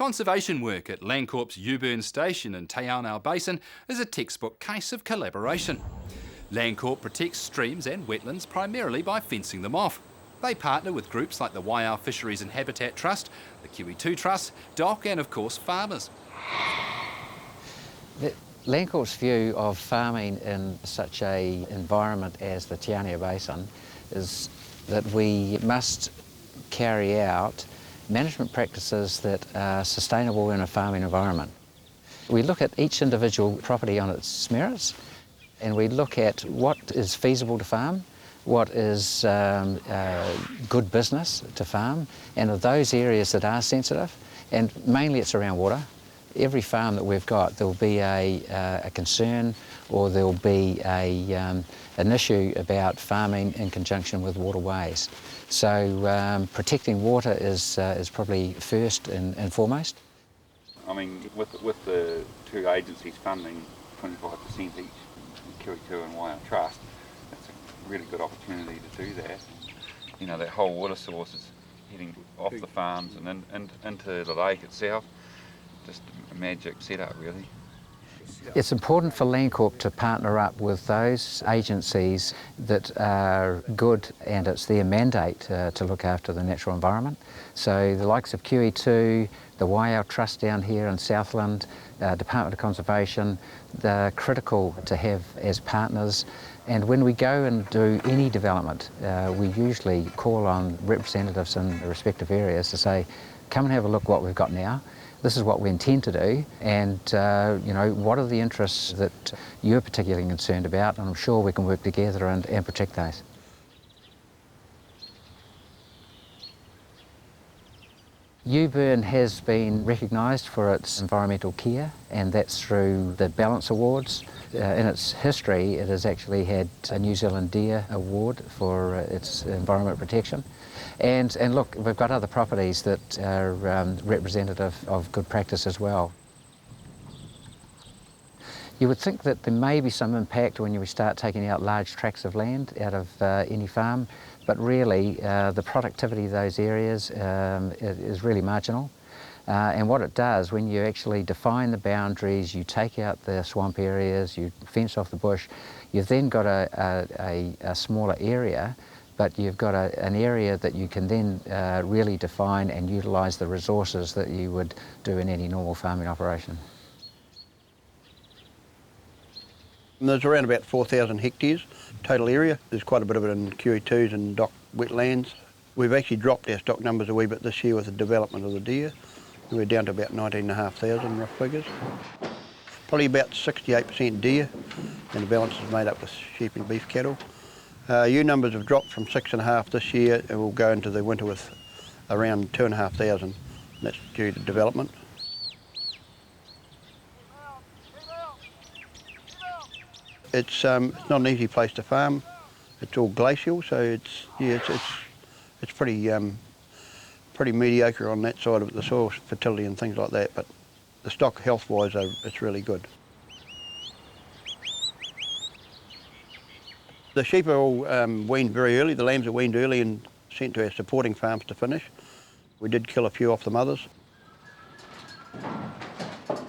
Conservation work at Landcorp's Eweburn Station in Te Anau Basin is a textbook case of collaboration. Landcorp protects streams and wetlands primarily by fencing them off. They partner with groups like the Waiau Fisheries and Habitat Trust, the Kiwi2 Trust, DOC and of course farmers. Landcorp's view of farming in such an environment as the Te Anau Basin is that we must carry out management practices that are sustainable in a farming environment. We look at each individual property on its merits and we look at what is feasible to farm, what is good business to farm, and of those areas that are sensitive, and mainly it's around water. Every farm that we've got, there'll be a concern or there'll be an issue about farming in conjunction with waterways. So protecting water is probably first and foremost. I mean, with the two agencies funding 25% each, Kiwi2 and Waiau Trust, it's a really good opportunity to do that. You know, that whole water source is heading off the farms and into the lake itself. Just a magic setup, really. It's important for Landcorp to partner up with those agencies that are good, and it's their mandate to look after the natural environment. So the likes of Kiwi2, the Waiau Trust down here in Southland, Department of Conservation, they're critical to have as partners. And when we go and do any development, we usually call on representatives in the respective areas to say, come and have a look what we've got now. This is what we intend to do, and you know, what are the interests that you're particularly concerned about, and I'm sure we can work together and protect those. Eweburn has been recognised for its environmental care, and that's through the Balance Awards. In its history, it has actually had a New Zealand Deer Award for its environment protection. And look, we've got other properties that are representative of good practice as well. You would think that there may be some impact when you start taking out large tracts of land out of any farm, but really the productivity of those areas is really marginal. And what it does, when you actually define the boundaries, you take out the swamp areas, you fence off the bush, you've then got a smaller area, but you've got an area that you can then really define and utilise the resources that you would do in any normal farming operation. There's around about 4,000 hectares total area. There's quite a bit of it in Kiwi2s and DOC wetlands. We've actually dropped our stock numbers a wee bit this year with the development of the deer. We're down to about 19,500 rough figures. Probably about 68% deer, and the balance is made up with sheep and beef cattle. Ewe numbers have dropped from 6.5 this year, and we'll go into the winter with around 2,500, and that's due to development. It's not an easy place to farm. It's all glacial, so it's pretty mediocre on that side of the soil fertility and things like that. But the stock health-wise, it's really good. The sheep are all weaned very early. The lambs are weaned early and sent to our supporting farms to finish. We did kill a few off the mothers.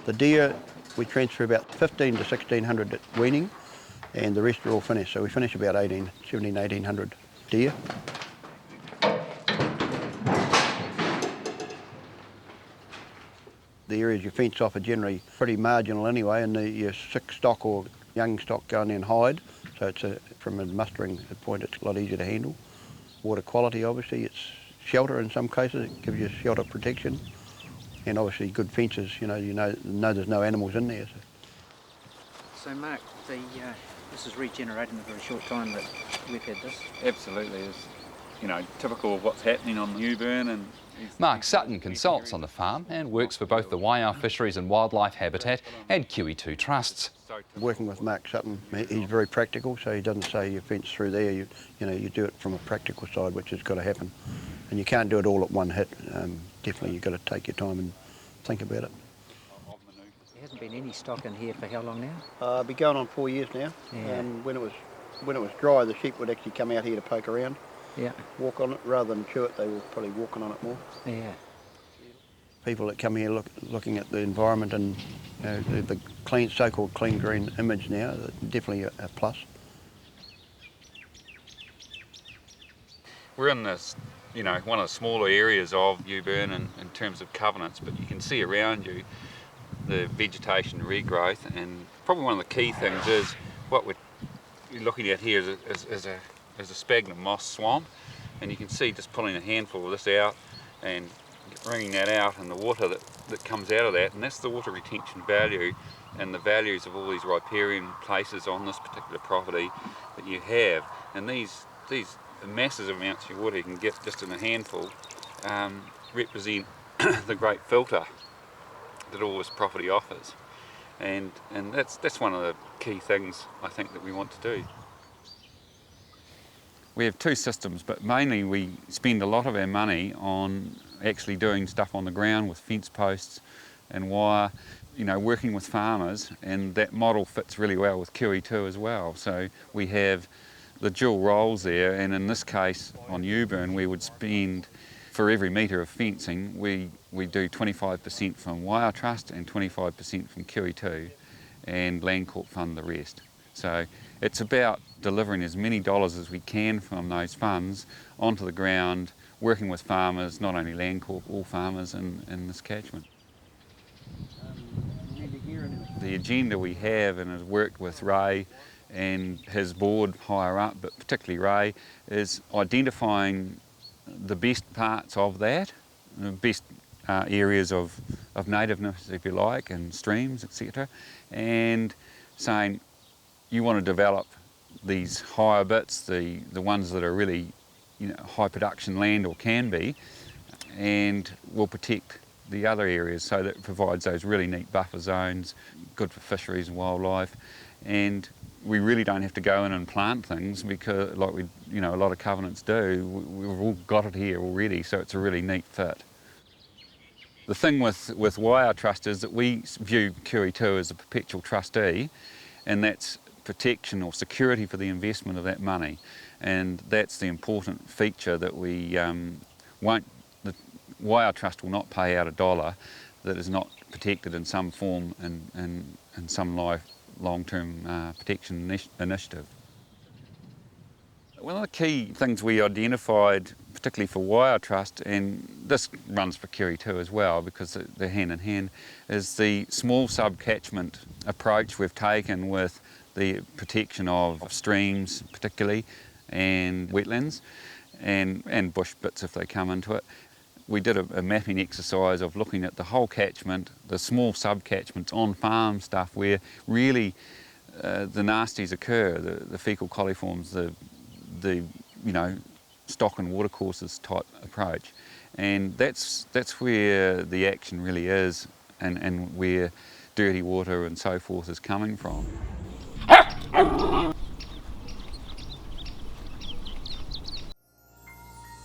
The deer, we transfer about 1,500 to 1,600 at weaning, and the rest are all finished. So we finish about 1,800 deer. The areas you fence off are generally pretty marginal anyway, and your sick stock or young stock go in there and hide. So from a mustering point, it's a lot easier to handle. Water quality, obviously, it's shelter in some cases. It gives you shelter protection, and obviously good fences. You know there's no animals in there. So Mark, this is regenerating in a very short time that we've had this. Absolutely, it's typical of what's happening on Eweburn. And Mark Sutton consults on the farm and works for both the Waiau Fisheries and Wildlife Habitat and Kiwi2 Trusts. Working with Mark Sutton, he's very practical, so he doesn't say you fence through there. You do it from a practical side, which has got to happen, and you can't do it all at one hit. Definitely, you've got to take your time and think about it. There hasn't been any stock in here for how long now? I've been going on 4 years now. Yeah. When it was dry, the sheep would actually come out here to poke around. Yeah. Walk on it rather than chew it. They were probably walking on it more. Yeah. people that come here looking at the environment and the clean, so-called clean green image now, definitely a plus. We're in this, one of the smaller areas of Eweburn in terms of covenants, but you can see around you the vegetation regrowth, and probably one of the key things is what we're looking at here is a sphagnum moss swamp, and you can see just pulling a handful of this out and wringing that out, and the water that comes out of that, and that's the water retention value and the values of all these riparian places on this particular property that you have. And these massive amounts of water you can get just in a handful represent the great filter that all this property offers, and that's one of the key things I think that we want to do. We have two systems, but mainly we spend a lot of our money on actually doing stuff on the ground with fence posts and wire, working with farmers, and that model fits really well with QE2 as well. So we have the dual roles there, and in this case on Eweburn we would spend, for every metre of fencing, we do 25% from Wire Trust and 25% from QE2, and Landcorp fund the rest. So it's about delivering as many dollars as we can from those funds onto the ground, working with farmers, not only Landcorp, all farmers in this catchment. The agenda we have, and has worked with Ray and his board higher up, but particularly Ray, is identifying the best parts of that, the best areas of nativeness, if you like, and streams, etc., and saying you want to develop these higher bits, the ones that are really high production land, or can be, and we'll protect the other areas so that it provides those really neat buffer zones, good for fisheries and wildlife. And we really don't have to go in and plant things, because like a lot of covenants do, we've all got it here already, so it's a really neat fit. The thing with Wire Trust is that we view QE2 as a perpetual trustee, and that's protection or security for the investment of that money, and that's the important feature that we won't. The Wire Trust will not pay out a dollar that is not protected in some form in some long-term protection initiative. One of the key things we identified, particularly for Wire Trust, and this runs for QE2 as well because they're hand in hand, is the small sub-catchment approach we've taken with the protection of streams particularly, and wetlands, and bush bits if they come into it. We did a mapping exercise of looking at the whole catchment, the small sub-catchments on farm stuff where really the nasties occur, the fecal coliforms, the stock and watercourses type approach, and that's where the action really is, and where dirty water and so forth is coming from.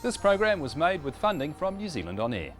This program was made with funding from New Zealand On Air.